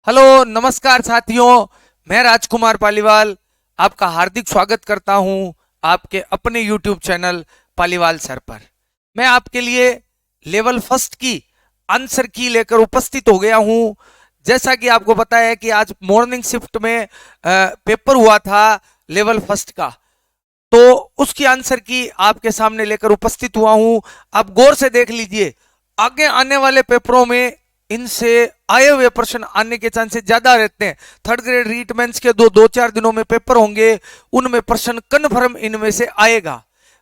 Hello नमस्कार साथियों, मैं राजकुमार पालीवाल आपका हार्दिक स्वागत करता हूं आपके अपने यूट्यूब चैनल पालीवाल सर पर। मैं आपके लिए लेवल फर्स्ट की आंसर की लेकर उपस्थित हो गया हूं। जैसा कि आपको पता है कि आज मॉर्निंग शिफ्ट में पेपर हुआ था लेवल फर्स्ट का, तो उसकी आंसर की आपके सामने लेकर उपस्थित हुआ हूं। आप गौर से देख लीजिए, आगे आने वाले पेपरों में इनसे आए हुए प्रश्न आने के चांसेस ज्यादा रहते हैं। थर्ड ग्रेड रीट मेंस के दो चार दिनों में पेपर होंगे, उनमें प्रश्न कन्फर्म इनमें से आएगा।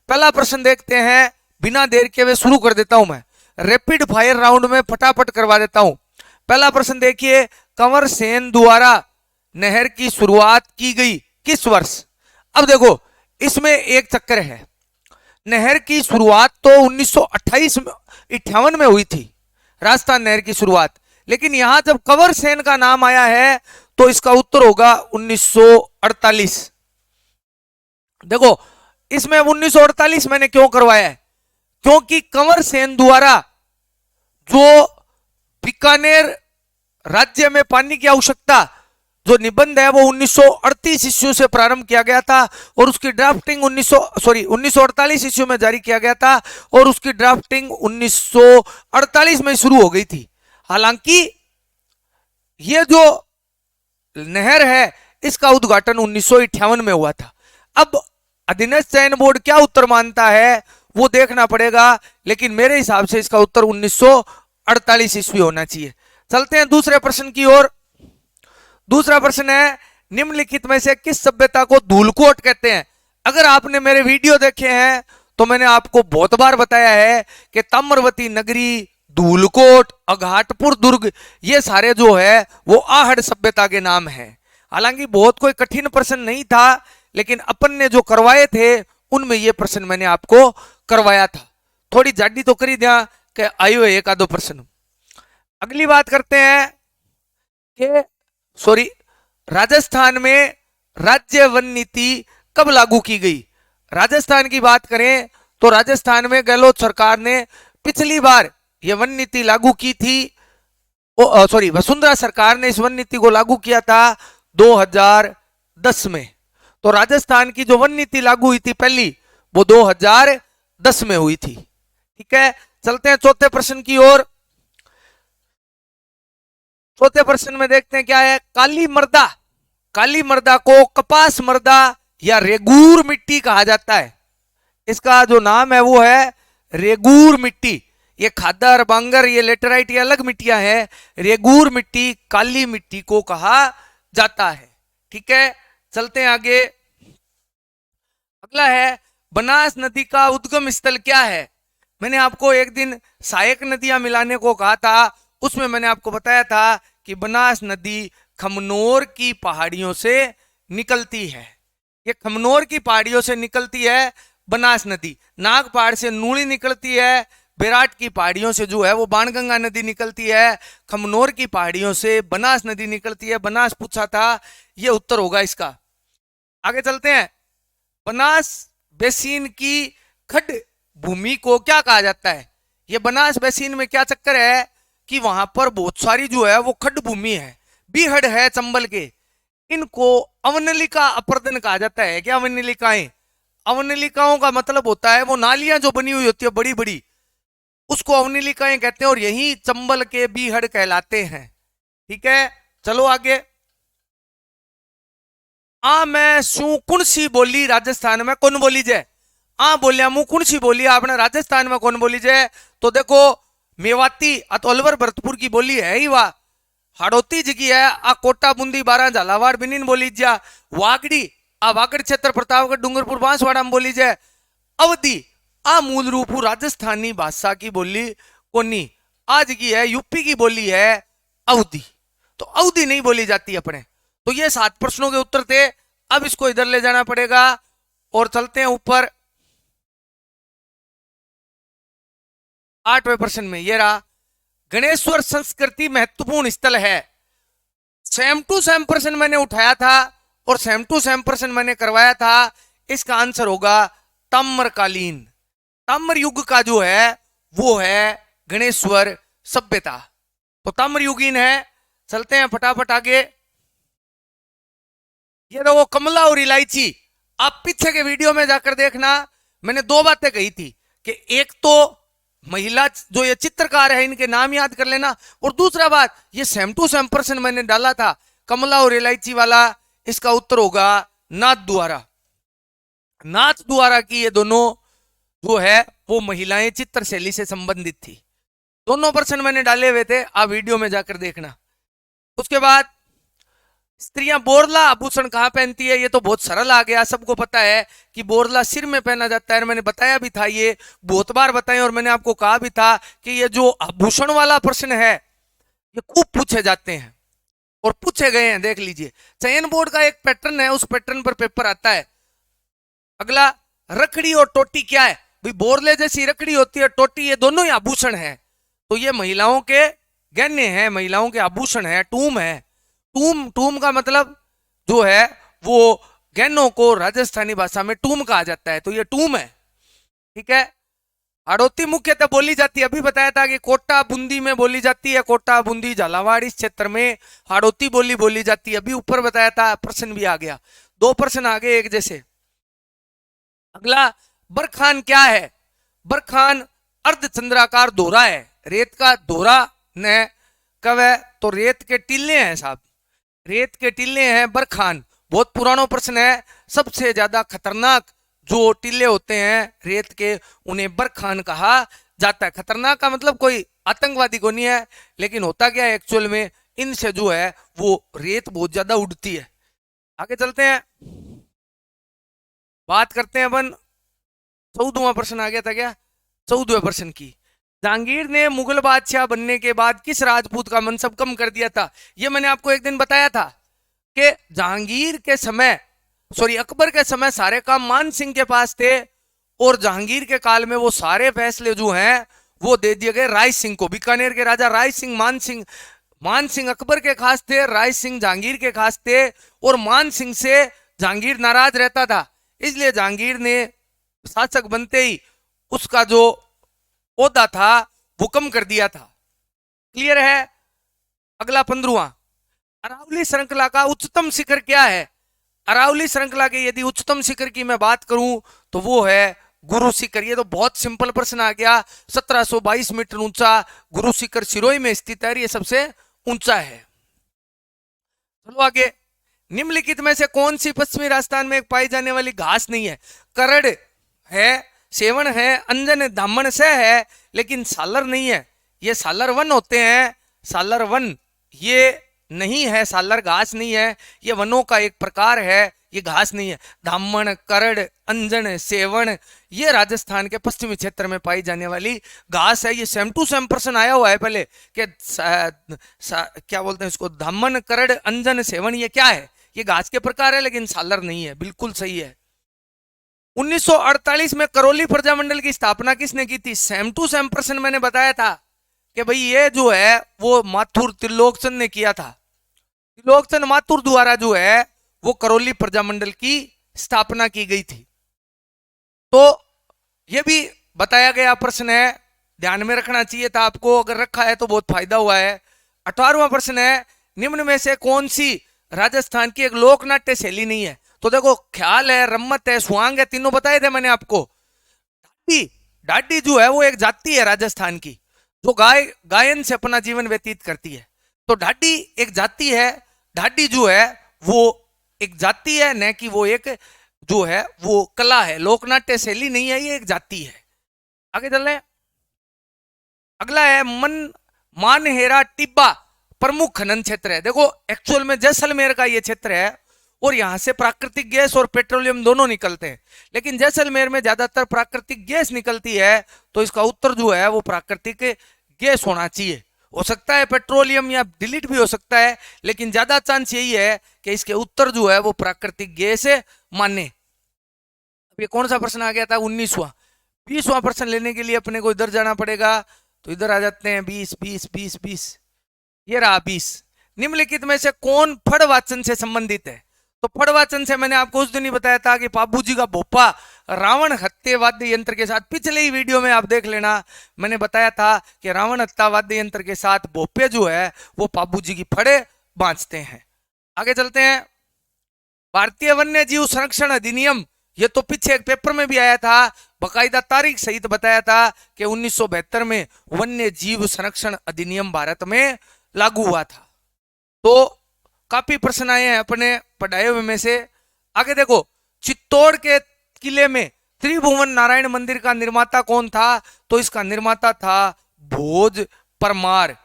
पहला प्रश्न देखते हैं, बिना देर के हुए शुरू कर देता हूं। मैं रैपिड फायर राउंड में फटाफट करवा देता हूं। पहला प्रश्न देखिए, कंवर सेन द्वारा नहर की शुरुआत की गई किस वर्ष? अब देखो, इसमें एक चक्कर है। नहर की शुरुआत तो 1958 में हुई थी, राजस्थान नहर की शुरुआत। लेकिन यहां जब कंवर सेन का नाम आया है तो इसका उत्तर होगा 1948। देखो, इसमें 1948 मैंने क्यों करवाया है? क्योंकि कंवर सेन द्वारा जो बीकानेर राज्य में पानी की आवश्यकता जो निबंध है वो 1938 ईस्वी से प्रारंभ किया गया था और उसकी ड्राफ्टिंग 1948 ईस्वी में जारी किया गया था और उसकी ड्राफ्टिंग 1948 में शुरू हो गई थी। हालांकि ये जो नहर है इसका उद्घाटन 1958 में हुआ था। अब अधीनस्थ चयन बोर्ड क्या उत्तर मानता है वो देखना पड़ेगा, लेकिन मेरे हिसाब से इसका उत्तर 1948 ईस्वी होना चाहिए। चलते हैं दूसरे प्रश्न की ओर। दूसरा प्रश्न है, निम्नलिखित में से किस सभ्यता को धूलकोट कहते हैं? अगर आपने मेरे वीडियो देखे हैं तो मैंने आपको बहुत बार बताया है कि ताम्रवती नगरी, धूलकोट, अघाटपुर दुर्ग, ये सारे जो है वो आहड़ सभ्यता के नाम है। हालांकि बहुत कोई कठिन प्रश्न नहीं था, लेकिन अपन ने जो करवाए थे उनमें ये प्रश्न मैंने आपको करवाया था। थोड़ी जाडी तो करी दिया कि आयो एक आधो प्रश्न। अगली बात करते हैं कि राजस्थान में राज्य वन नीति कब लागू की गई? राजस्थान की बात करें तो राजस्थान में गहलोत सरकार ने पिछली बार यह वन नीति लागू की थी। वसुंधरा सरकार ने इस वन नीति को लागू किया था 2010 में। तो राजस्थान की जो वन नीति लागू हुई थी पहली, वो 2010 में हुई थी। ठीक है, चलते हैं चौथे प्रश्न की ओर। चौथे प्रश्न में देखते हैं क्या है। काली मर्दा को कपास मर्दा या रेगूर मिट्टी कहा जाता है। इसका जो नाम है वो है रेगूर मिट्टी। ये खादर, बांगर, ये लेटराइट, ये अलग मिट्टियां हैं। रेगूर मिट्टी काली मिट्टी को कहा जाता है। ठीक है, चलते हैं आगे। अगला है, बनास नदी का उद्गम स्थल क्या है? मैंने आपको एक दिन सहायक नदियां मिलाने को कहा था, उसमें मैंने आपको बताया था कि बनास नदी खमनोर की पहाड़ियों से निकलती है। ये खमनोर की पहाड़ियों से निकलती है बनास नदी। नाग पहाड़ से नूली निकलती है। बेराट की पहाड़ियों से जो है वो बाणगंगा नदी निकलती है। खमनोर की पहाड़ियों से बनास नदी निकलती है। बनास पूछा था, ये उत्तर होगा इसका। आगे चलते हैं। बनास बेसिन की खड भूमि को क्या कहा जाता है? ये बनास बेसिन में क्या चक्कर है कि वहां पर बहुत सारी जो है वो खड भूमि है, बीहड़ है चंबल के। इनको अवनलिका अपर्दन कहा जाता है। क्या अवनलिकाएं? अवनलिकाओं का मतलब होता है वो नालियां जो बनी हुई होती है बड़ी बड़ी, उसको अवनलिकाएं कहते हैं और यही चंबल के बीहड़ कहलाते हैं। ठीक है, चलो आगे। आ मैं शू कौन सी बोली राजस्थान में कौन बोली जाए? आ बोलिया मुंह कौन सी बोली आपने राजस्थान में कौन बोली जाए? तो देखो, मेवाती तो अलवर भरतपुर की बोली है ही वाह। हाड़ोती जी की है आ कोटा बूंदी बारा झालावाड़ बिनिन बोली जा। वागड़ी आ वागड़ क्षेत्र प्रतापगढ़ डूंगरपुर बांसवाड़ा में बोली जाए। अवधि आ मूल रूप राजस्थानी भाषा की बोली कोनी, आज की है यूपी की बोली है अवधि। तो अवधि नहीं बोली जाती अपने। तो ये 7 प्रश्नों के उत्तर थे। अब इसको इधर ले जाना पड़ेगा और चलते हैं ऊपर 8वें प्रश्न में। ये रहा, गणेश्वर संस्कृति महत्वपूर्ण स्थल है। सेम टू सेम प्रश्न मैंने उठाया था और सेम टू सेम प्रश्न मैंने करवाया था। इसका आंसर होगा ताम्रकालीन। ताम्र युग का जो है वो है गणेश्वर सभ्यता। तो ताम्र युगीन है। चलते हैं फटाफट आगे। ये देखो कमला और इलायची। आप पीछे के वीडियो में जाकर देखना, मैंने दो बातें कही थी कि एक तो महिला जो ये चित्रकार है इनके नाम याद कर लेना, और दूसरा बात ये सेम टू सेम प्रश्न मैंने डाला था कमला और इलायची वाला, इसका उत्तर होगा नाथ द्वारा। नाथ द्वारा की ये दोनों जो है वो महिलाएं चित्रशैली से संबंधित थी। दोनों प्रश्न मैंने डाले हुए थे, आप वीडियो में जाकर देखना। उसके बाद स्त्रियां बोरला आभूषण कहां पहनती है, ये तो बहुत सरल आ गया, सबको पता है कि बोरला सिर में पहना जाता है। मैंने बताया भी था, ये बहुत बार बताया, और मैंने आपको कहा भी था कि ये जो आभूषण वाला प्रश्न है ये खूब पूछे जाते हैं और पूछे गए हैं। देख लीजिए, चयन बोर्ड का एक पैटर्न है, उस पैटर्न पर पेपर आता है। अगला, रखड़ी और टोटी क्या है भाई? बोरले जैसी रखड़ी होती है, टोटी, ये दोनों ही आभूषण है। तो ये महिलाओं के गहने हैं, महिलाओं के आभूषण है, टूम है। टूम का मतलब जो है वो गहनों को राजस्थानी भाषा में टूम कहा जाता है, तो ये टूम है। ठीक है। हाड़ौती मुख्यतः बोली जाती है, अभी बताया था कि कोटा बूंदी में बोली जाती है, कोटा बूंदी झालावाड़ इस क्षेत्र में हाड़ौती बोली जाती है। अभी ऊपर बताया था, प्रश्न भी आ गया, दो प्रश्न आ गए एक जैसे। अगला, बरखान क्या है? बरखान अर्धचंद्राकार दोहरा है, रेत का दोहरा न कब है? तो रेत के टीले हैं साहब, रेत के टीले हैं बरखान। बहुत पुराना प्रश्न है। सबसे ज्यादा खतरनाक जो टीले होते हैं रेत के, उन्हें बरखान कहा जाता है। खतरनाक का मतलब कोई आतंकवादी को नहीं है, लेकिन होता क्या है एक्चुअल में, इनसे जो है वो रेत बहुत ज्यादा उड़ती है। आगे चलते हैं, बात करते हैं अपन 14वां प्रश्न आ गया था क्या? 14वें प्रश्न की। जहांगीर ने मुगल बादशाह बनने के बाद किस राजपूत का मनसब कम कर दिया था? ये मैंने आपको एक दिन बताया था कि जहांगीर के समय, सॉरी अकबर के समय सारे काम मान सिंह के पास थे, और जहांगीर के काल में वो सारे फैसले जो हैं वो दे दिए गए राय सिंह को। बीकानेर के राजा राय सिंह, मान सिंह अकबर के खास थे, राय सिंह जहांगीर के खास थे, और मान सिंह से जहांगीर नाराज रहता था, इसलिए जहांगीर ने शासक बनते ही उसका जो ओहदा था वो कम कर दिया था। क्लियर है? अगला 15वां, अरावली श्रृंखला का उच्चतम शिखर क्या है? अरावली श्रृंखला के यदि उच्चतम शिखर की मैं बात करूं तो वो है गुरु शिखर। ये तो बहुत सिंपल प्रश्न आ गया। 1722 मीटर ऊंचा गुरु शिखर सिरोही में स्थित है, ये सबसे ऊंचा है। चलो आगे, निम्नलिखित में से कौन सी पश्चिमी राजस्थान में पाई जाने वाली घास नहीं है? करड़ है, सेवन है, अंजन दामन से है, लेकिन सालर नहीं है। ये सालर वन होते हैं, सालर वन ये नहीं है, सालर घास नहीं है, ये वनों का एक प्रकार है, ये घास नहीं है। धामण, करड़, अंजन, सेवन ये राजस्थान के पश्चिमी क्षेत्र में पाई जाने वाली घास है। ये सेम टू सेम प्रश्न आया हुआ है पहले कि क्या बोलते हैं इसको, धामण, करड़, अंजन, सेवन ये क्या है? ये घास के प्रकार है, लेकिन सालर नहीं है। बिल्कुल सही है। 1948 में करौली प्रजामंडल की स्थापना किसने की थी? सेम टू सेम प्रश्न मैंने बताया था कि भाई ये जो है वो माथुर त्रिलोकचंद ने किया था। त्रिलोकचंद माथुर द्वारा जो है वो करौली प्रजामंडल की स्थापना की गई थी। तो ये भी बताया गया प्रश्न है, ध्यान में रखना चाहिए था आपको, अगर रखा है तो बहुत फायदा हुआ है। 18वां प्रश्न है, निम्न में से कौन सी राजस्थान की एक लोक नाट्य शैली नहीं है? तो देखो, ख्याल है, रम्मत है, सुहांग है, तीनों बताए थे मैंने आपको। ढाडी जो है वो एक जाति है राजस्थान की, जो गायन से अपना जीवन व्यतीत करती है। तो ढाडी एक जाति है, ढाडी जो है वो एक जाति है, न कि वो एक जो है वो कला है, लोकनाट्य शैली नहीं है, ये एक जाति है। आगे चल रहे हैं, अगला है मानहेरा टिब्बा प्रमुख खनन क्षेत्र है। देखो एक्चुअल में जैसलमेर का ये क्षेत्र है, और यहां से प्राकृतिक गैस और पेट्रोलियम दोनों निकलते हैं, लेकिन जैसलमेर में ज्यादातर प्राकृतिक गैस निकलती है, तो इसका उत्तर जो है वो प्राकृतिक गैस होना चाहिए। हो सकता है पेट्रोलियम या डिलीट भी हो सकता है, लेकिन ज्यादा चांस यही है कि इसके उत्तर जो है वो प्राकृतिक गैस माने। अब ये कौन सा प्रश्न आ गया था? 19वां। 20वां प्रश्न लेने के लिए अपने को इधर जाना पड़ेगा, तो इधर आ जाते हैं। 20 20 20 20 ये रहा 20। निम्नलिखित में से कौन फड़वाचन से संबंधित है? तो फड़वाचन से मैंने आपको उस दिन ही बताया था कि बाबूजी का भोपा रावण हत्या वाद्य यंत्र के साथ। पिछले ही वीडियो में आप देख लेना, मैंने बताया था कि रावण हत्या वाद्य यंत्र के साथ भोपे जो है वो पाबू जी की फड़े बांचते हैं। आगे चलते हैं। भारतीय वन्य जीव संरक्षण अधिनियम, ये तो पीछे एक पेपर में भी आया था, बकायदा तारीख सहित बताया था कि 1972 में वन्य जीव संरक्षण अधिनियम भारत में लागू हुआ था। तो काफी प्रश्न आए हैं अपने पढ़ाए हुए में से। आगे देखो, चित्तौड़ के किले में त्रिभुवन नारायण मंदिर का निर्माता कौन था? तो इसका निर्माता था भोज परमार।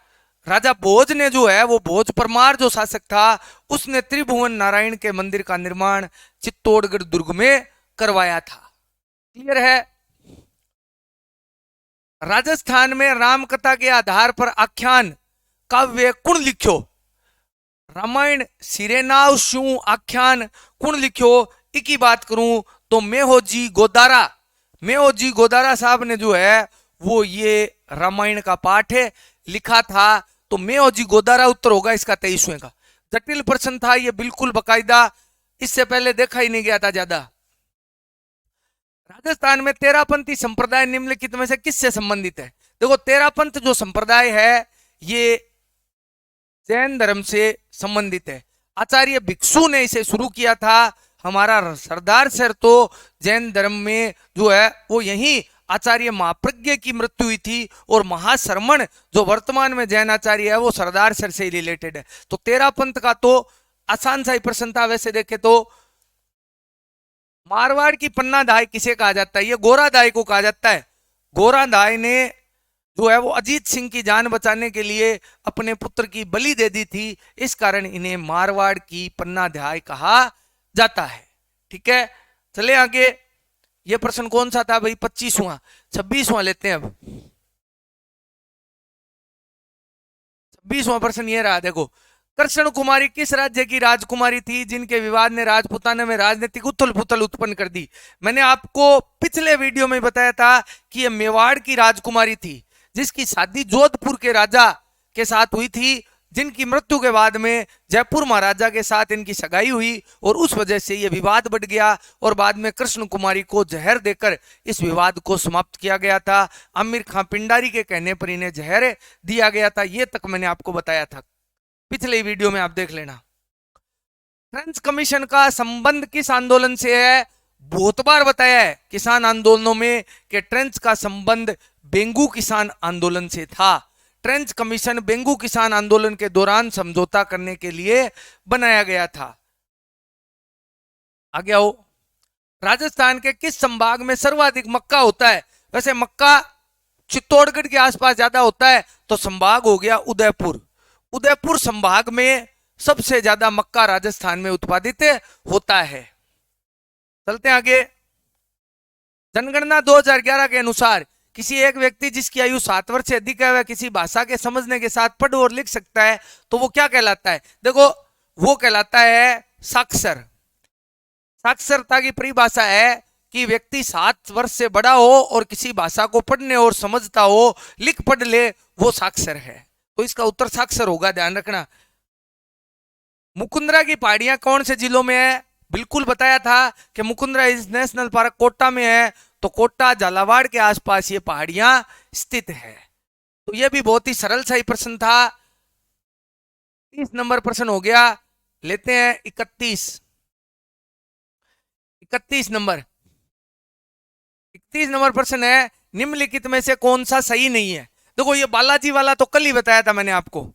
राजा भोज ने जो है वो भोज परमार जो शासक था उसने त्रिभुवन नारायण के मंदिर का निर्माण चित्तौड़गढ़ दुर्ग में करवाया था। क्लियर है? राजस्थान में रामकथा के आधार पर आख्यान काव्य कुण लिख्यो? रामायण सिरेनाव शू आख्यान कुण लिख्यो? इकी बात करूं तो मेहोजी गोदारा, मेहोजी गोदारा साहब ने जो है वो ये रामायण का पाठ है लिखा था। तो मेहोजी गोदारा उत्तर होगा इसका 23वें का। जटिल प्रश्न था ये, बिल्कुल बकायदा, इससे पहले देखा ही नहीं गया था ज्यादा। राजस्थान में तेरापंथी संप्रदाय निम्नलिखित में से किससे संबंधित है? देखो, तेरापंथ जो संप्रदाय है ये जैन धर्म से संबंधित है। आचार्य भिक्षु ने इसे शुरू किया था। हमारा सरदार सर तो जैन धर्म में जो है वो यही आचार्य महाप्रज्ञ की मृत्यु हुई थी, और महाश्रमण जो वर्तमान में जैन आचार्य है वो सरदार सर से रिलेटेड है। तो तेरापंथ का तो आसान सा ही प्रश्न था। वैसे देखे तो मारवाड़ की पन्ना दाई किसे कहा जाता है? ये गोरा दाई को कहा जाता है। गोरा दाई ने जो है वो अजीत सिंह की जान बचाने के लिए अपने पुत्र की बलि दे दी थी, इस कारण इन्हें मारवाड़ की पन्ना दाई कहा जाता है। ठीक है, चले आगे। ये प्रश्न कौन सा था भाई? 25वां, 26वां लेते हैं अब। 26वां प्रश्न ये रहा, देखो, कृष्ण कुमारी किस राज्य की राजकुमारी थी जिनके विवाद ने राजपुताना में राजनीतिक उथल पुथल उत्पन्न कर दी? मैंने आपको पिछले वीडियो में बताया था कि यह मेवाड़ की राजकुमारी थी जिसकी शादी जोधपुर के राजा के साथ हुई थी, जिनकी मृत्यु के बाद में जयपुर महाराजा के साथ इनकी सगाई हुई और उस वजह से यह विवाद बढ़ गया और बाद में कृष्ण कुमारी को जहर देकर इस विवाद को समाप्त किया गया था। आमिर खां पिंडारी के कहने पर इन्हें जहर दिया गया था। यह तक मैंने आपको बताया था, पिछले वीडियो में आप देख लेना। ट्रेंच कमीशन का संबंध किस आंदोलन से है? बहुत बार बताया है किसान आंदोलनों में कि ट्रेंच का संबंध बेंगू किसान आंदोलन से था। ट्रेंच कमीशन बेंगू किसान आंदोलन के दौरान समझौता करने के लिए बनाया गया था। आगे आओ। राजस्थान के किस संभाग में सर्वाधिक मक्का होता है? वैसे मक्का चित्तौड़गढ़ के आसपास ज्यादा होता है, तो संभाग हो गया उदयपुर। उदयपुर संभाग में सबसे ज्यादा मक्का राजस्थान में उत्पादित होता है। चलते हैं आगे। जनगणना 2011 के अनुसार किसी एक व्यक्ति जिसकी आयु 7 वर्ष से अधिक है वह किसी भाषा के समझने के साथ पढ़ और लिख सकता है, तो वो क्या कहलाता है? देखो, वो कहलाता है साक्षर। साक्षरता की परिभाषा है कि व्यक्ति 7 वर्ष से बड़ा हो और किसी भाषा को पढ़ने और समझता हो, लिख पढ़ ले, वो साक्षर है। तो इसका उत्तर साक्षर होगा, ध्यान रखना। मुकुंदरा की पहाड़ियां कौन से जिलों में है? बिल्कुल बताया था कि मुकुंदरा नेशनल पार्क कोटा में है, तो कोटा झालावाड़ के आसपास ये पहाड़ियां स्थित है। तो ये भी बहुत ही सरल सा ही प्रश्न था। 30 नंबर प्रश्न हो गया। लेते हैं 31 नंबर। 31 नंबर प्रश्न है, निम्नलिखित में से कौन सा सही नहीं है? देखो, ये बालाजी वाला तो कल ही बताया था मैंने आपको।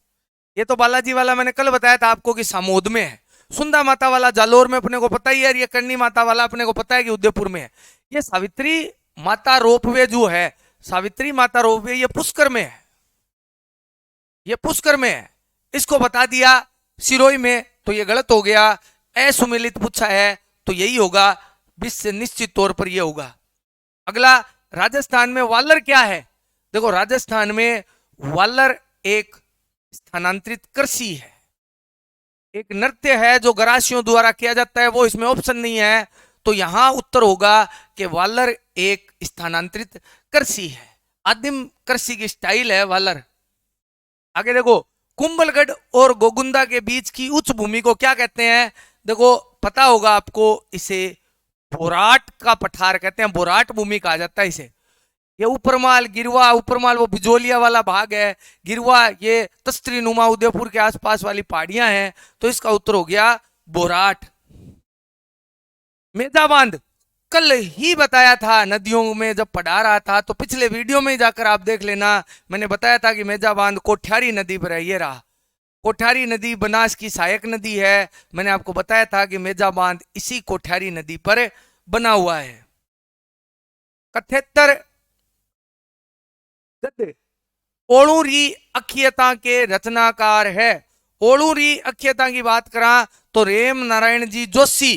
ये तो बालाजी वाला मैंने कल बताया था आपको कि सामोद में है। सुंदा माता वाला जालोर में अपने को पता ही है। ये करनी माता वाला अपने को पता है कि उदयपुर में है। ये सावित्री माता रोपवे जो है, सावित्री माता रोपवे, ये पुष्कर में है। ये पुष्कर में है, इसको बता दिया सिरोही में, तो ये गलत हो गया। असुमेलित पूछा है तो यही होगा, 20 से निश्चित तौर पर यह होगा। अगला, राजस्थान में वालर क्या है? देखो, राजस्थान में वालर एक स्थानांतरित कृषि है, एक नृत्य है जो गरासियों द्वारा किया जाता है। वो इसमें ऑप्शन नहीं है, तो यहां उत्तर होगा कि वालर एक स्थानांतरित कृषि है, आदिम कृषि की स्टाइल है वालर। आगे देखो, कुंभलगढ़ और गोगुंदा के बीच की उच्च भूमि को क्या कहते हैं? देखो, पता होगा आपको, इसे बोराट का पठार कहते हैं, बोराट भूमि कहा जाता है इसे। ये ऊपरमाल गिरवा, ऊपरमाल वो बिजोलिया वाला भाग है, गिरवा ये तस्त्री नुमा उदयपुर के आसपास वाली पहाड़ियां हैं, तो इसका उत्तर हो गया बोराट। मेजा बांध कल ही बताया था, नदियों में जब पढ़ा रहा था, तो पिछले वीडियो में जाकर आप देख लेना, मैंने बताया था कि मेजा बांध कोठ्यारी नदी पर है। ये रहा कोठ्यारी नदी, बनास की सहायक नदी है। मैंने आपको बताया था कि मेजा बांध इसी कोठ्यारी नदी पर बना हुआ है। 71 गद्य ओलूरी अखियता के रचनाकार है। ओलूरी अखियता की बात करा तो रेम नारायण जी जोशी,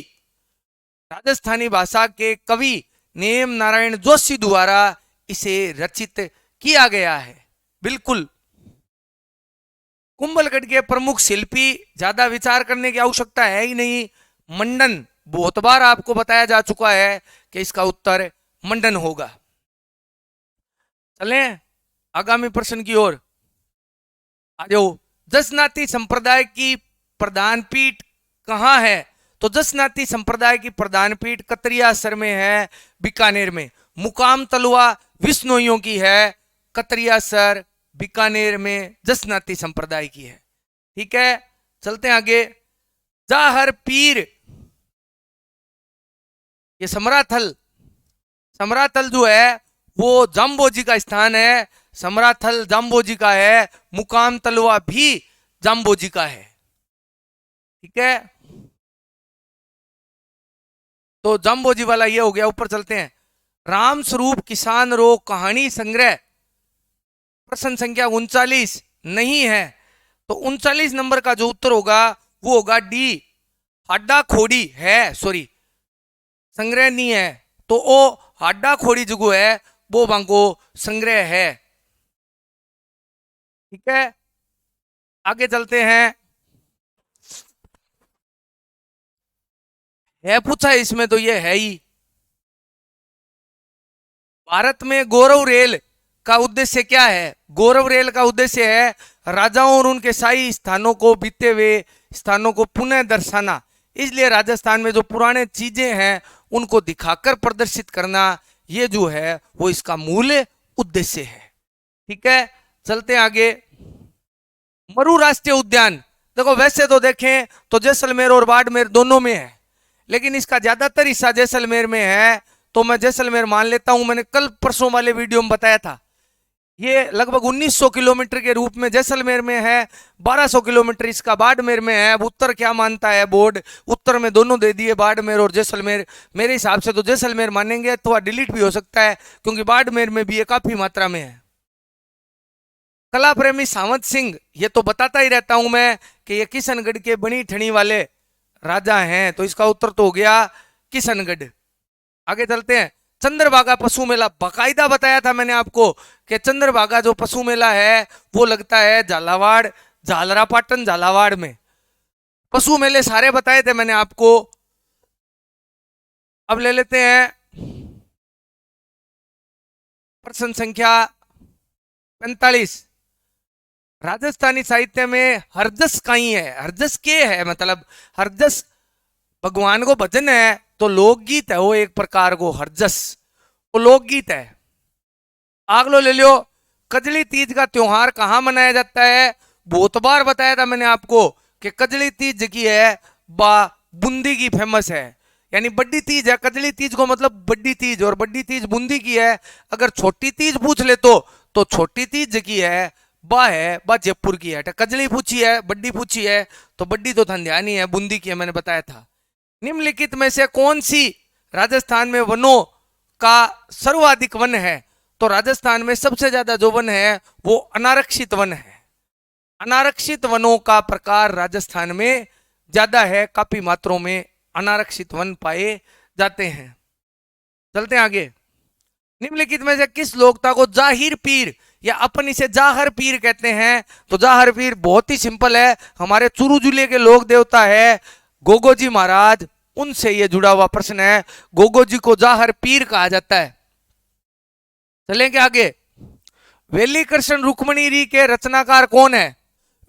राजस्थानी भाषा के कवि नेम नारायण जोशी द्वारा इसे रचित किया गया है। बिल्कुल। कुंभलगढ़ के प्रमुख शिल्पी, ज्यादा विचार करने की आवश्यकता है ही नहीं, मंडन। बहुत बार आपको बताया जा चुका है कि इसका उत्तर मंडन होगा। चलें आगामी प्रश्न की ओर आ जाओ। जसनाती संप्रदाय की प्रधान पीठ कहां है? तो जसनाती संप्रदाय की प्रधान पीठ कतरियासर में है, बीकानेर में। मुकाम तलवा विश्नोइयों की है, कतरियासर बीकानेर में जसनाती संप्रदाय की है। ठीक है, चलते हैं आगे। जाहर पीर, ये समराथल, समराथल जो है वो जाम्बोजी का स्थान है। समराथल जाम्बोजी का है, मुकाम तलवा भी जाम्बोजी का है। ठीक है, तो जाम्बोजी वाला ये हो गया। ऊपर चलते हैं। राम स्वरूप किसान रोग कहानी संग्रह, प्रश्न संख्या 39 नहीं है, तो 39 नंबर का जो उत्तर होगा वो होगा डी, हाडा खोड़ी है। सॉरी, संग्रह नहीं है, तो ओ हाडा खोड़ी जो है वो बांगो संग्रह है। ठीक है, आगे चलते हैं। है पूछा इसमें तो ये है ही। भारत में गौरव रेल का उद्देश्य क्या है? गौरव रेल का उद्देश्य है राजाओं और उनके शाही स्थानों को, बीते हुए स्थानों को पुनः दर्शाना। इसलिए राजस्थान में जो पुराने चीजें हैं उनको दिखाकर प्रदर्शित करना, ये जो है वो इसका मूल उद्देश्य है। ठीक है, चलते हैं आगे। मरु राष्ट्रीय उद्यान, देखो वैसे तो देखें तो जैसलमेर और बाड़मेर दोनों में है, लेकिन इसका ज्यादातर हिस्सा जैसलमेर में है, तो मैं जैसलमेर मान लेता हूं। मैंने कल परसों वाले वीडियो में बताया था, ये लगभग 1900 किलोमीटर के रूप में जैसलमेर में है, 1200 किलोमीटर इसका बाड़मेर में है। अब उत्तर क्या मानता है बोर्ड? उत्तर में दोनों दे दिए, बाड़मेर और जैसलमेर। मेरे हिसाब से तो जैसलमेर मानेंगे, तो डिलीट भी हो सकता है क्योंकि बाड़मेर में भी ये काफी मात्रा में है। कला प्रेमी सावंत सिंह, ये तो बताता ही रहता हूं मैं कि ये किशनगढ़ के बनी ठणी वाले राजा हैं, तो इसका उत्तर तो हो गया किशनगढ़। आगे चलते हैं। चंद्रभागा पशु मेला, बाकायदा बताया था मैंने आपको कि चंद्रभागा जो पशु मेला है वो लगता है झालावाड़, झालरापाटन झालावाड़ में। पशु मेले सारे बताए थे मैंने आपको। अब ले लेते हैं प्रश्न संख्या 45। राजस्थानी साहित्य में हरजस कहीं है? हरजस के है, मतलब हरजस भगवान को भजन है, तो लोकगीत है वो एक प्रकार को। हरजस वो लोकगीत है। आगलो ले लियो। कजली तीज का त्योहार कहां मनाया जाता है? बहुत बार बताया था मैंने आपको कि कजली तीज की है बा बूंदी की फेमस है, यानी बड्डी तीज है। कजली तीज को मतलब बड्डी तीज, और बड्डी तीज बूंदी की है। अगर छोटी तीज पूछ ले तो छोटी तीज की है बा जयपुर की है। कजली पूछी है, बड्डी पूछी है, तो बड्डी तो ध्यान ही है, बूंदी की है, मैंने बताया था। निम्नलिखित में से कौन सी राजस्थान में वनों का सर्वाधिक वन है? तो राजस्थान में सबसे ज्यादा जो वन है वो अनारक्षित वन है। अनारक्षित वनों का प्रकार राजस्थान में ज्यादा है, काफी मात्रों में अनारक्षित वन पाए जाते हैं। चलते हैं आगे। निम्नलिखित में से किस लोकता को जाहिर पीर या अपन इसे जाहर पीर कहते हैं? तो जाहर पीर बहुत ही सिंपल है, हमारे चूरू जिले के लोक देवता है गोगोजी महाराज, उनसे ये जुड़ा हुआ प्रश्न है। गोगोजी को जाहर पीर कहा जाता है। चलेंगे आगे। वेली कृष्ण रुक्मणी के रचनाकार कौन है?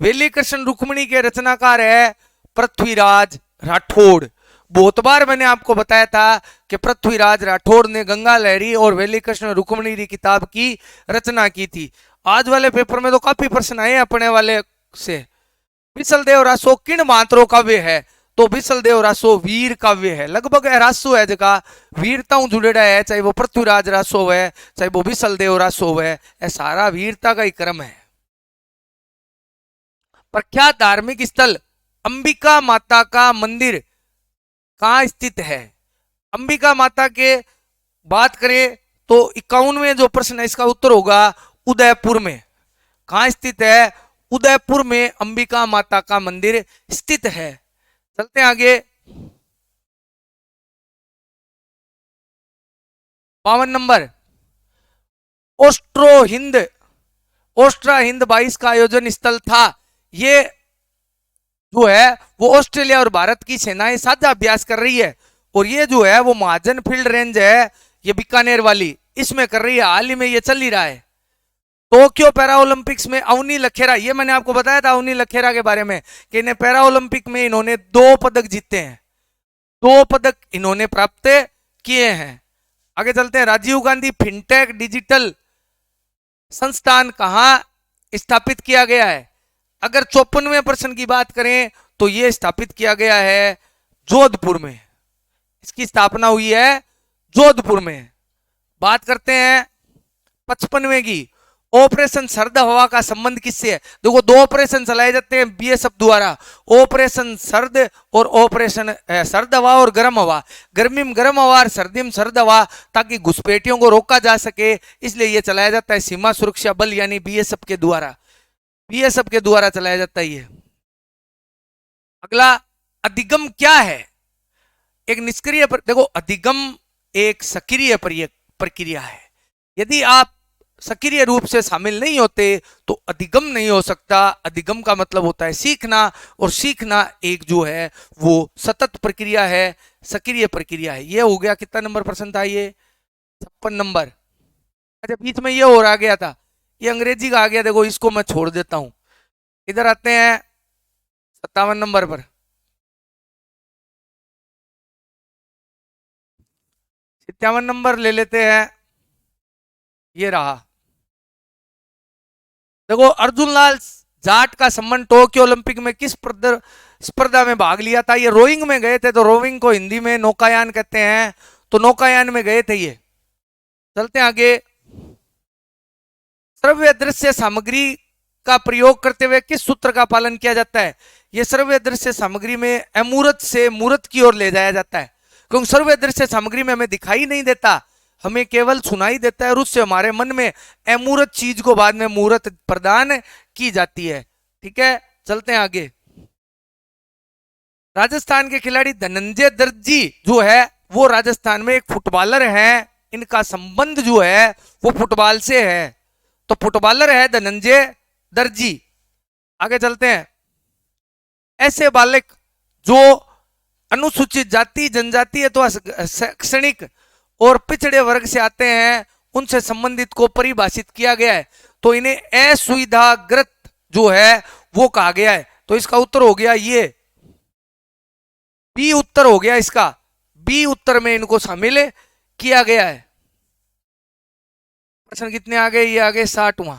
वेली कृष्ण रुक्मणी के रचनाकार है पृथ्वीराज राठौड़। बहुत बार मैंने आपको बताया था कि पृथ्वीराज राठौड़ ने गंगा लहरी और वेली कृष्ण रुक्मणी किताब की रचना की थी। आज वाले पेपर में तो काफी प्रश्न आए अपने वाले से। बिसलदेव रासो किन मात्रों काव्य है? तो बिसलदेव रासो वीर काव्य है। लगभग रासो है जगह वीरता जुड़ेड़ा है, चाहे वो पृथ्वीराज रासो है चाहे वो बिसलदेव रासो है, यह सारा वीरता का ही क्रम है। प्रख्यात धार्मिक स्थल अंबिका माता का मंदिर कहाँ स्थित है? अंबिका माता के बात करें तो 51वें जो प्रश्न है इसका उत्तर होगा उदयपुर में। कहाँ स्थित है? उदयपुर में अंबिका माता का मंदिर स्थित है। चलते हैं आगे। 52 नंबर ओस्ट्रा हिंद 22 का आयोजन स्थल था। ये जो है वो ऑस्ट्रेलिया और भारत की सेनाएं साझा अभ्यास कर रही है, और ये जो है वो महाजन फील्ड रेंज है, ये बीकानेर वाली, इसमें कर रही है। हाल ही में ये चल ही रहा है। टोक्यो पैरा ओलंपिक्स में अवनी लखेरा, ये मैंने आपको बताया था अवनी लखेरा के बारे में कि इन्हें पैरा ओलंपिक में इन्होंने 2 पदक जीते हैं, 2 पदक इन्होंने प्राप्त किए हैं। आगे चलते हैं। राजीव गांधी फिनटेक डिजिटल संस्थान कहां स्थापित किया गया है? अगर 54वें प्रश्न की बात करें तो यह स्थापित किया गया है जोधपुर में। इसकी स्थापना हुई है जोधपुर में। बात करते हैं 55वें की। ऑपरेशन सर्द हवा का संबंध किससे है? देखो 2 ऑपरेशन चलाए जाते हैं बीएसएफ द्वारा, ऑपरेशन सर्द और ऑपरेशन सर्द हवा और गर्म हवा। गर्मी में गर्म हवा और सर्दी में सर्द हवा, ताकि घुसपैठियों को रोका जा सके, इसलिए यह चलाया जाता है सीमा सुरक्षा बल यानी बीएसएफ के द्वारा। बीएसएफ के द्वारा चलाया जाता है ये। अगला अधिगम क्या है? एक निष्क्रिय देखो अधिगम एक सक्रिय प्रक्रिया है। यदि आप सक्रिय रूप से शामिल नहीं होते तो अधिगम नहीं हो सकता। अधिगम का मतलब होता है सीखना, और सीखना एक जो है वो सतत प्रक्रिया है, सक्रिय प्रक्रिया है। ये हो गया कितना नंबर प्रश्न था? ये 56 नंबर। अच्छा बीच में ये और आ गया था, ये अंग्रेजी का आ गया, देखो इसको मैं छोड़ देता हूं। इधर आते हैं 57 नंबर पर। 57 नंबर ले लेते हैं, ये रहा। देखो अर्जुन लाल जाट का संबंध टोक्यो ओलंपिक में किस स्पर्धा में भाग लिया था? ये रोइंग में गए थे, तो रोइंग को हिंदी में नौकायान कहते हैं, तो नौकायान में गए थे ये। चलते हैं आगे। श्रव्य दृश्य सामग्री का प्रयोग करते हुए किस सूत्र का पालन किया जाता है? ये श्रव्य दृश्य सामग्री में अमूर्त से मूर्त की ओर ले जाया जाता है, क्योंकि श्रव्य दृश्य सामग्री में हमें दिखाई नहीं देता, हमें केवल सुनाई देता है, और उससे हमारे मन में अमूर्त चीज को बाद में मूर्त प्रदान की जाती है। ठीक है, चलते हैं आगे। राजस्थान के खिलाड़ी धनंजय दर्जी जो है वो राजस्थान में एक फुटबॉलर हैं, इनका संबंध जो है वो फुटबॉल से है, तो फुटबॉलर है धनंजय दर्जी। आगे चलते हैं। ऐसे बालक जो अनुसूचित जाति जनजाति अथवा शैक्षणिक और पिछड़े वर्ग से आते हैं उनसे संबंधित को परिभाषित किया गया है, तो इन्हें असुविधाग्रस्त जो है वो कहा गया है। तो इसका उत्तर हो गया ये बी उत्तर हो गया इसका। बी उत्तर में इनको शामिल किया गया है। प्रश्न कितने आ गए? ये आ गए 60वां।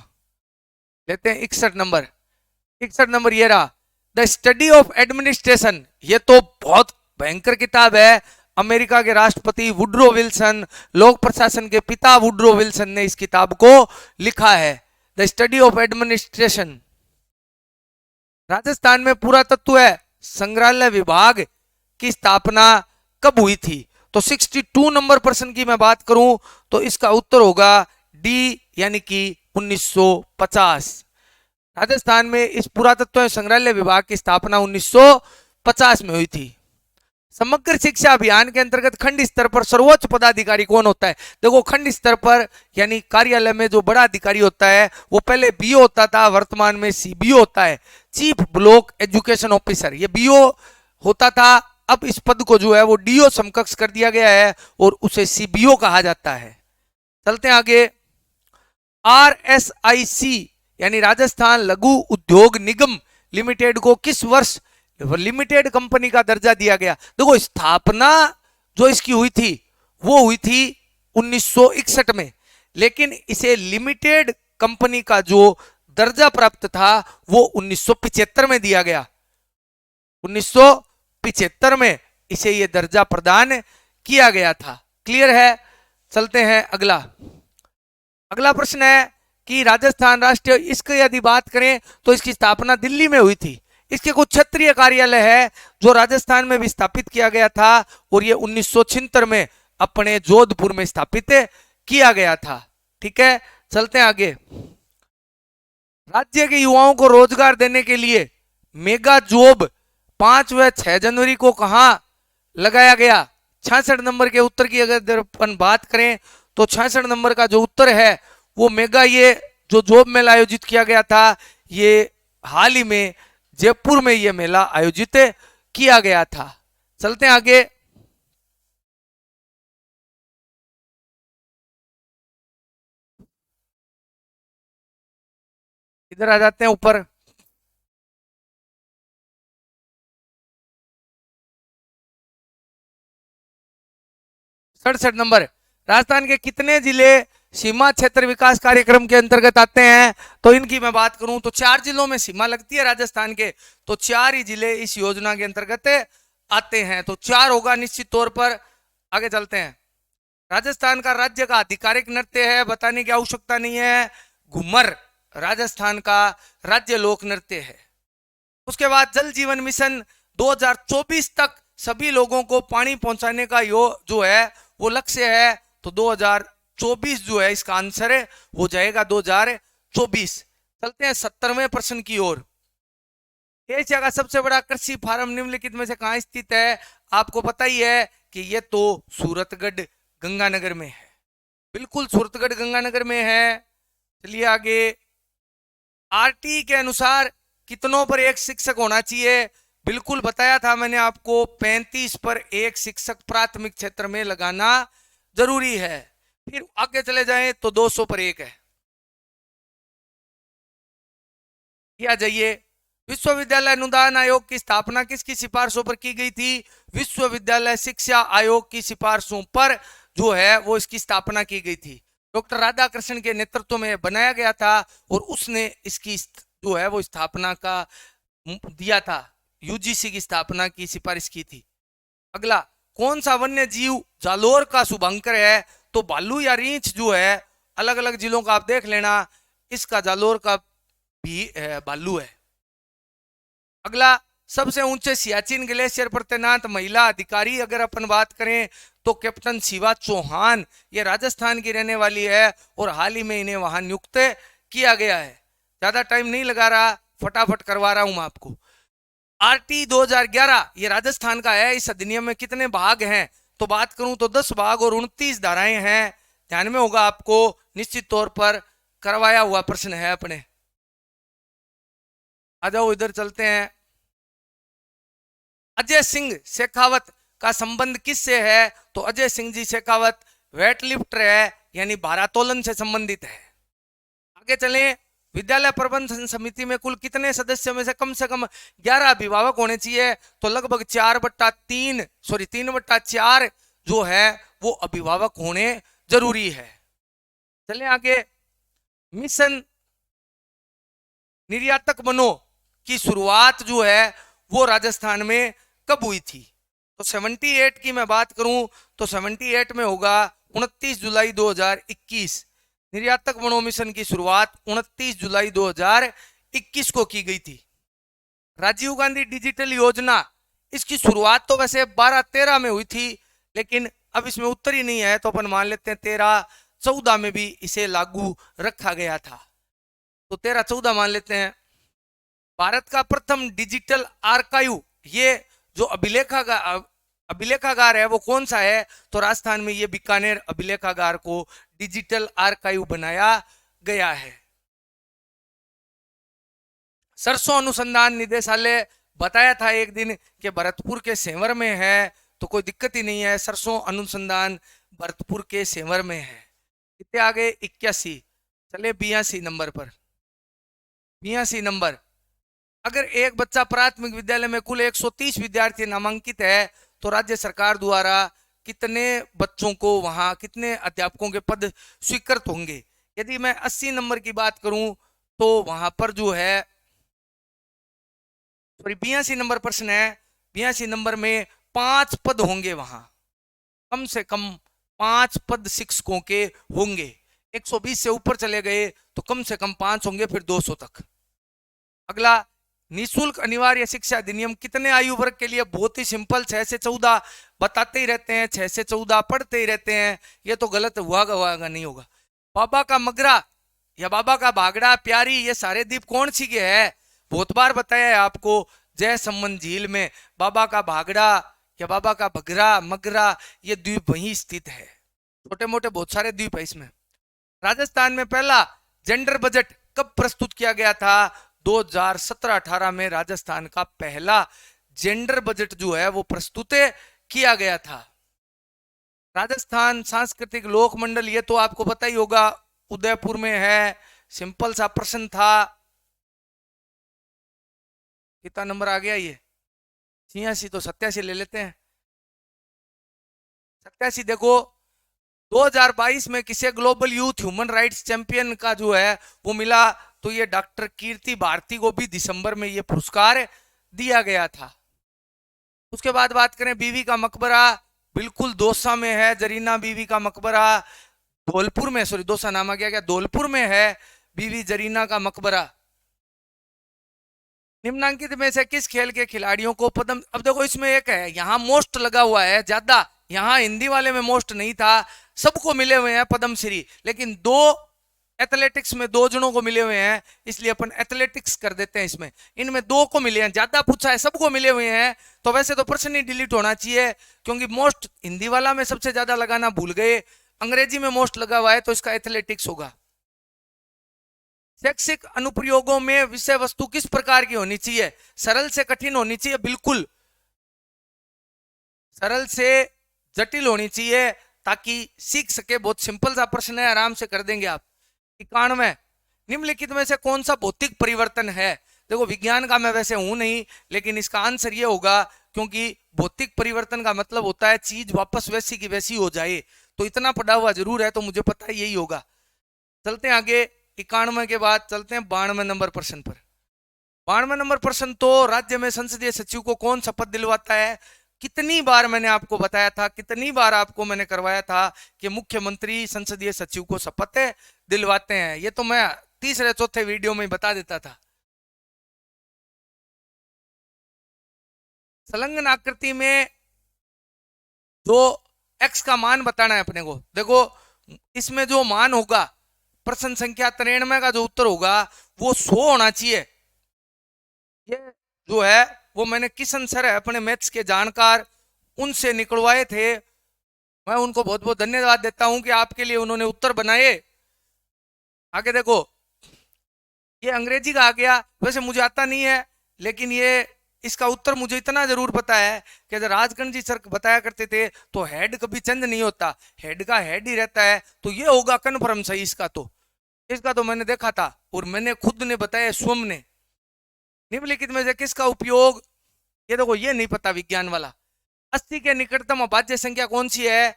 लेते हैं 61 नंबर। 61 नंबर ये रहा, द स्टडी ऑफ एडमिनिस्ट्रेशन। ये तो बहुत भयंकर किताब है। अमेरिका के राष्ट्रपति वुड्रो विल्सन, लोक प्रशासन के पिता वुड्रो विल्सन ने इस किताब को लिखा है, the study of administration. Rajasthan में पुरातत्व संग्रहालय विभाग की स्थापना कब हुई थी? तो 62 नंबर प्रश्न की मैं बात करूं तो इसका उत्तर होगा डी यानी कि 1950। राजस्थान में इस पुरातत्व संग्रहालय विभाग की स्थापना 1950 में हुई थी। समग्र शिक्षा अभियान के अंतर्गत खंड स्तर पर सर्वोच्च पदाधिकारी कौन होता है? देखो खंड स्तर पर यानी कार्यालय में जो बड़ा अधिकारी होता है वो पहले बीओ होता था, वर्तमान में सीबीओ होता है, चीफ ब्लॉक एजुकेशन ऑफिसर। ये बीओ होता था, अब इस पद को जो है वो डीओ समकक्ष कर दिया गया है और उसे सीबीओ कहा जाता है। चलते हैं आगे। आरएसआईसी यानी राजस्थान लघु उद्योग निगम लिमिटेड को किस वर्ष लिमिटेड कंपनी का दर्जा दिया गया। देखो स्थापना जो इसकी हुई थी वो हुई थी 1961 में, लेकिन इसे लिमिटेड कंपनी का जो दर्जा प्राप्त था वो 1975 में दिया गया। 1975 में इसे ये दर्जा प्रदान किया गया था। क्लियर है? चलते हैं अगला। अगला प्रश्न है कि राजस्थान राष्ट्रीय इसक यदि बात करें तो इसकी स्थापना दिल्ली में हुई थी। इसके कुछ क्षेत्रीय कार्यालय है जो राजस्थान में भी स्थापित किया गया था और ये 1976 में अपने जोधपुर में स्थापित किया गया था। ठीक है, चलते हैं आगे। राज्य के युवाओं को रोजगार देने के लिए मेगा जॉब 5 व 6 जनवरी को कहां लगाया गया? 66 नंबर के उत्तर की अगर अपन बात करें तो 66 नंबर का जो उत्तर है वो मेगा ये जो जॉब मेला आयोजित किया गया था, ये हाल ही में जयपुर में ये मेला आयोजित किया गया था। चलते हैं आगे। इधर आ जाते हैं ऊपर। 67 नंबर, राजस्थान के कितने जिले सीमा क्षेत्र विकास कार्यक्रम के अंतर्गत आते हैं? तो इनकी मैं बात करूं तो 4 जिलों में सीमा लगती है राजस्थान के, तो 4 ही जिले इस योजना के अंतर्गत आते हैं, तो 4 होगा निश्चित तौर पर। आगे चलते हैं। राजस्थान का राज्य का आधिकारिक नृत्य है, बताने की आवश्यकता नहीं है, घूमर राजस्थान का राज्य लोक नृत्य है। उसके बाद जल जीवन मिशन 2024 तक सभी लोगों को पानी पहुंचाने का जो है वो लक्ष्य है, तो 2024 जो है इसका आंसर हो जाएगा 2024। चलते हैं 70वें प्रश्न की ओर। एशिया का सबसे बड़ा कृषि फार्म निम्नलिखित में से कहां स्थित है? आपको पता ही है कि ये तो सूरतगढ़ गंगानगर में है, बिल्कुल सूरतगढ़ गंगानगर में है। चलिए आगे। आरटी के अनुसार कितनों पर एक शिक्षक होना चाहिए? बिल्कुल बताया था मैंने आपको, 35 पर एक शिक्षक प्राथमिक क्षेत्र में लगाना जरूरी है। फिर आगे चले जाएं तो 200 पर एक है। आ जाइए। विश्वविद्यालय अनुदान आयोग की स्थापना किसकी सिफारिशों पर की गई थी? विश्वविद्यालय शिक्षा आयोग की सिफारिशों पर जो है वो इसकी स्थापना की गई थी। डॉक्टर राधाकृष्णन के नेतृत्व में बनाया गया था और उसने इसकी जो है वो स्थापना का दिया था, यूजीसी की स्थापना की सिफारिश की थी। अगला, कौन सा वन्य जीव जालोर का शुभंकर है? तो भालू या रींछ जो है, अलग अलग जिलों का आप देख लेना, इसका जालोर का भी भालू है। अगला, सबसे ऊंचे सियाचिन ग्लेशियर पर तैनात महिला अधिकारी अगर अपन बात करें तो कैप्टन शिवा चौहान, ये राजस्थान की रहने वाली है और हाल ही में इन्हें वहां नियुक्त किया गया है। ज्यादा टाइम नहीं लगा रहा, फटाफट करवा रहा हूं मैं आपको। आरटी 2011 ये राजस्थान का है। इस अधिनियम में कितने भाग हैं? तो बात करूं तो 10 भाग और 29 धाराएं हैं। ध्यान में होगा आपको, निश्चित तौर पर करवाया हुआ प्रश्न है अपने। आ जाओ इधर चलते हैं। अजय सिंह शेखावत का संबंध किससे है? तो अजय सिंह जी शेखावत वेट लिफ्टर है, यानी भारोत्तोलन से संबंधित है। आगे चलें। विद्यालय प्रबंधन समिति में कुल कितने सदस्यों में से कम 11 अभिभावक होने चाहिए? तो लगभग 3/4 जो है वो अभिभावक होने जरूरी है। चलें आगे। मिशन निर्यातक बनो की शुरुआत जो है वो राजस्थान में कब हुई थी? तो 78 की मैं बात करूं तो 78 में होगा 29 जुलाई 2021। निर्यातक बनो मिशन की शुरुआत 29 जुलाई 2021 को की गई थी। राजीव गांधी डिजिटल योजना, इसकी शुरुआत तो वैसे 12-13 में हुई थी, लेकिन अब इसमें उत्तर ही नहीं है तो अपन मान लेते हैं 13-14 में भी इसे लागू रखा गया था, तो 13-14 मान लेते हैं। भारत का प्रथम डिजिटल आर्काइव, ये जो अभिलेखागार है वो कौन सा है? तो राजस्थान में ये बीकानेर अभिलेखागार को डिजिटल आर्काइव बनाया गया है। सरसों अनुसंधान निदेशालय बताया था एक दिन कि भरतपुर के सेंवर में है, तो कोई दिक्कत ही नहीं है, सरसों अनुसंधान भरतपुर के सेंवर में है। कितने आगे? 81। चले 82 नंबर पर। 82 नंबर, अगर एक बच्चा प्राथमिक विद्यालय में कुल 130 विद्यार्थी नामांकित है तो राज्य सरकार द्वारा कितने बच्चों को वहां कितने अध्यापकों के पद स्वीकृत होंगे। यदि मैं 80 नंबर की बात करूं तो वहां पर जो है, सॉरी 82 नंबर प्रश्न है, 82 नंबर में 5 पद होंगे वहां, कम से कम 5 पद शिक्षकों के होंगे। 120 से ऊपर चले गए तो कम से कम 5 होंगे, फिर 200 तक। अगला, निशुल्क अनिवार्य शिक्षा अधिनियम कितने आयु वर्ग के लिए? बहुत ही सिंपल, 6 से 14 बताते ही रहते हैं, 6 से 14 पढ़ते ही रहते हैं, ये तो गलत हुआ नहीं होगा। बाबा का मगरा या बाबा का भागड़ा, प्यारी, ये सारे द्वीप कौन सी के है? बहुत बार बताया है आपको, जय संबंध झील में बाबा का भागड़ा या बाबा का भगरा मगरा ये द्वीप वहीं स्थित है। छोटे मोटे बहुत सारे द्वीप है इसमें। राजस्थान में पहला जेंडर बजट कब प्रस्तुत किया गया था? 2017-18 में राजस्थान का पहला जेंडर बजट जो है वो प्रस्तुत किया गया था। राजस्थान सांस्कृतिक लोक मंडल, ये तो आपको पता ही होगा, उदयपुर में है। सिंपल सा प्रश्न था। कितना नंबर आ गया ये? 86, तो 87 ले लेते हैं। 87 देखो, 2022 में किसे global youth human rights champion का जो है वो मिला? तो ये डॉक्टर कीर्ति भारती को भी दिसंबर में ये पुरस्कार दिया गया था। उसके बाद बात करें बीवी का मकबरा, बिल्कुल दौसा में है जरीना बीवी का मकबरा। धौलपुर में, सॉरी दौसा नाम आ गया, धौलपुर में है बीवी जरीना का मकबरा। निम्नांकित में से किस खेल के खिलाड़ियों को पद्म, अब देखो इसमें एक है यहाँ मोस्ट लगा हुआ है ज्यादा, यहाँ हिंदी वाले में मोस्ट नहीं था, सबको मिले हुए हैं पद्मश्री, लेकिन दो एथलेटिक्स में 2 जनों को मिले हुए हैं, इसलिए अपन एथलेटिक्स कर देते हैं इसमें। इनमें 2 को मिले हैं, ज्यादा पूछा है, सबको मिले हुए हैं, तो वैसे तो प्रश्न ही डिलीट होना चाहिए, क्योंकि मोस्ट हिंदी वाला में सबसे ज्यादा लगाना भूल गए, अंग्रेजी में मोस्ट लगा हुआ है तो इसका एथलेटिक्स होगा। शैक्षिक अनुप्रयोगों में विषय वस्तु किस प्रकार की होनी चाहिए? सरल से कठिन होनी चाहिए, बिल्कुल सरल से जटिल होनी चाहिए, ताकि सीख सके। बहुत सिंपल सा प्रश्न है, आराम से कर देंगे आप। 91, निम्नलिखित में से कौन सा भौतिक परिवर्तन है? देखो विज्ञान का मैं वैसे हूं नहीं, लेकिन इसका आंसर ये होगा, क्योंकि भौतिक परिवर्तन का मतलब होता है चीज वापस वैसी की वैसी हो जाए, तो इतना पढ़ा हुआ जरूर है, तो मुझे पता है यही होगा। चलते हैं आगे, 91 के बाद चलते हैं 92 नंबर प्रश्न पर। 92 नंबर प्रश्न, तो राज्य में संसदीय सचिव को कौन शपथ दिलवाता है? कितनी बार मैंने आपको बताया था, कितनी बार आपको मैंने करवाया था कि मुख्यमंत्री संसदीय सचिव को शपथ दिलवाते हैं, ये तो मैं तीसरे चौथे वीडियो में बता देता था। संलग्न आकृति में जो x का मान बताना है अपने को, देखो इसमें जो मान होगा प्रश्न संख्या 93 का जो उत्तर होगा वो 100 होना चाहिए। ये जो है वो मैंने किशन सर है अपने मैथ्स के जानकार, उनसे निकलवाए थे, मैं उनको बहुत बहुत धन्यवाद देता हूं कि आपके लिए उन्होंने उत्तर बनाए। आगे देखो, ये अंग्रेजी का आ गया, वैसे मुझे आता नहीं है, लेकिन ये इसका उत्तर मुझे इतना जरूर पता है कि जब राजगण जी सर बताया करते थे तो हेड कभी चेंज नहीं होता, हेड का हेड ही रहता है, तो ये होगा कन्फर्म सही। इसका तो मैंने देखा था और मैंने खुद ने बताया स्वयं ने। निम्नलिखित में से किसका उपयोग, ये देखो ये नहीं पता विज्ञान वाला। 80 के निकटतम अभाज्य संख्या कौन सी है?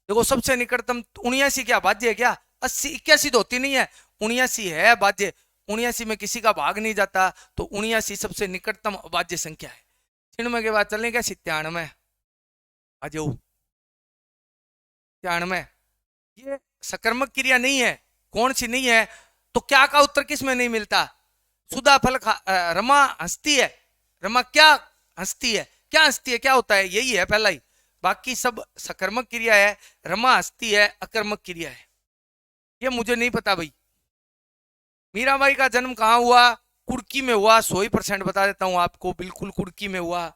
देखो सबसे निकटतम 79 क्या अभाज्य है क्या? 80 81 तो होती नहीं है, 79 है अभाज्य, 79 में किसी का भाग नहीं जाता, तो 79 सबसे निकटतम अभाज्य संख्या है। 96 के बाद चलें क्या? 97 आ जाओ। 96 ये सकर्मक क्रिया नहीं है, कौन सी नहीं है? तो क्या का उत्तर किस में नहीं मिलता? सुधा फल रमा हंसती है, रमा क्या हंसती है, क्या हंसती है, क्या होता है? यही है पहला ही, बाकी सब सकर्मक क्रिया है, रमा हंसती है अकर्मक क्रिया है। ये मुझे नहीं पता भाई। मीराबाई का जन्म कहाँ हुआ? कुर्की में हुआ, 100% बता देता हूं आपको, बिल्कुल कुर्की में हुआ।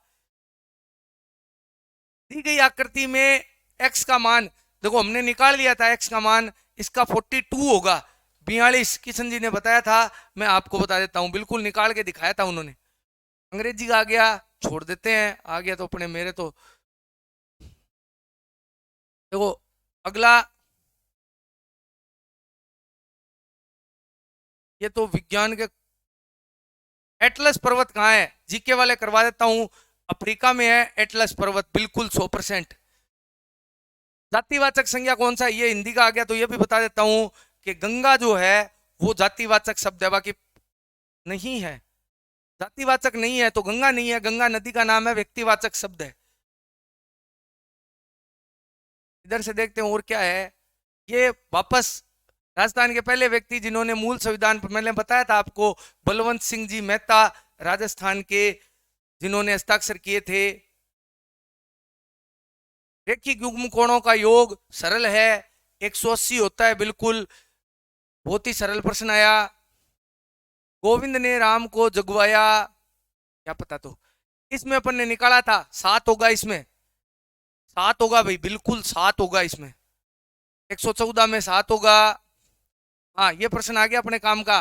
दी गई आकृति में x का मान, देखो हमने निकाल लिया था x का मान, इसका 42 होगा, 42 किशन जी ने बताया था, मैं आपको बता देता हूं, बिल्कुल निकाल के दिखाया था उन्होंने। अंग्रेजी का आ गया, छोड़ देते हैं, आ गया तो अपने मेरे तो देखो। अगला, ये तो विज्ञान के एटलस पर्वत कहाँ है? जीके वाले करवा देता हूं, अफ्रीका में है एटलस पर्वत, बिल्कुल 100%। जातिवाचक संज्ञा कौन सा है? ये हिंदी का आ गया, तो ये भी बता देता हूं कि गंगा जो है वो जातिवाचक शब्द है, बाकी नहीं है। जातिवाचक नहीं है तो गंगा नहीं है, गंगा नदी का नाम है, व्यक्तिवाचक शब्द है। इधर से देखते हैं और क्या है। ये वापस राजस्थान के पहले व्यक्ति जिन्होंने मूल संविधान पर, मैंने बताया था आपको, बलवंत सिंह जी मेहता राजस्थान के, जिन्होंने हस्ताक्षर किए थे। रेखिक युग्म कोणों का योग सरल है, 180 होता है, बिल्कुल बहुत ही सरल प्रश्न आया। गोविंद ने राम को जगवाया, क्या पता, तो इसमें अपन ने निकाला था 7 होगा, इसमें 7 होगा भाई, बिल्कुल 7 होगा इसमें, 114 में 7 होगा। हाँ, ये प्रश्न आ गया अपने काम का।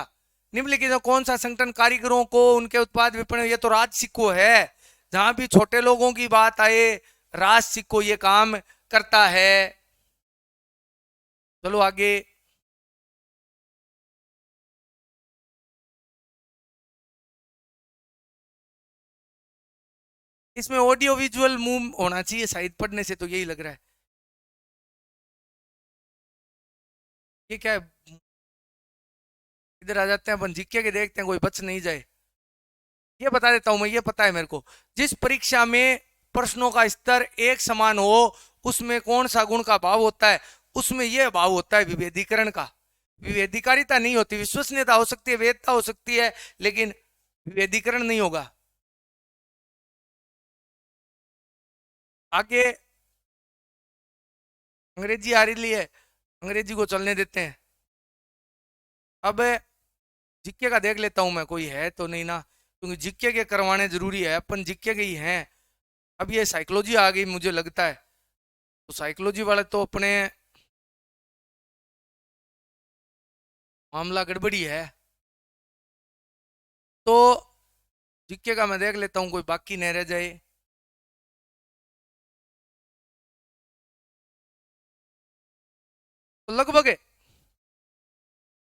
निम्नलिखित में कौन सा संगठन कारीगरों को उनके उत्पाद विपणन, ये तो राज सिक्को है, जहां भी छोटे लोगों की बात आए राज सिक्को ये काम करता है। चलो आगे। इसमें ऑडियो विजुअल मूव होना चाहिए शायद, पढ़ने से तो यही लग रहा है। ये क्या है? इधर आ जाते हैं अपन, जीके के देखते हैं कोई बच नहीं जाए। ये बता देता हूं मैं, ये पता है मेरे को। जिस परीक्षा में प्रश्नों का स्तर एक समान हो उसमें कौन सा गुण का भाव होता है? उसमें यह भाव होता है विभेदीकरण का। विभेदीकारिता नहीं होती, विश्वसनीयता हो सकती है, वेदता हो सकती है, लेकिन विभेदीकरण नहीं होगा। आगे अंग्रेजी आ रही है, अंग्रेजी को चलने देते हैं। अब जीके का देख लेता हूं मैं, कोई है तो नहीं ना, क्योंकि जीके के करवाने जरूरी है, अपन जीके के ही हैं। अब ये साइकोलॉजी आ गई मुझे लगता है, तो साइकोलॉजी वाले तो अपने मामला गड़बड़ी है। तो जीके का मैं देख लेता हूं, कोई बाकी नहीं रह जाए। तो लगभग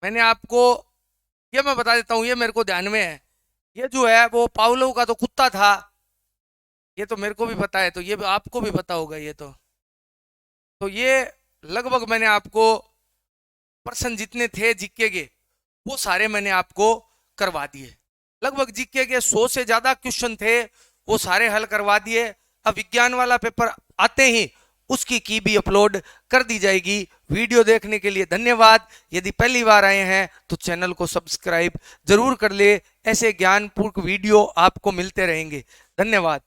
मैंने आपको, ये मैं बता देता हूँ, ये मेरे को ध्यान में है। ये जो है वो पावलोव का तो कुत्ता था, ये तो मेरे को भी पता है, तो ये आपको भी पता होगा ये तो ये लगभग मैंने आपको प्रश्न जितने थे जीके के वो सारे मैंने आपको करवा दिए। लगभग जीके के 100 से ज्यादा क्वेश्चन थे, वो सारे हल करवा दिए। अब विज्ञान वाला पेपर आते ही उसकी की भी अपलोड कर दी जाएगी। वीडियो देखने के लिए धन्यवाद। यदि पहली बार आए हैं तो चैनल को सब्सक्राइब जरूर कर ले, ऐसे ज्ञानपूर्ण वीडियो आपको मिलते रहेंगे। धन्यवाद।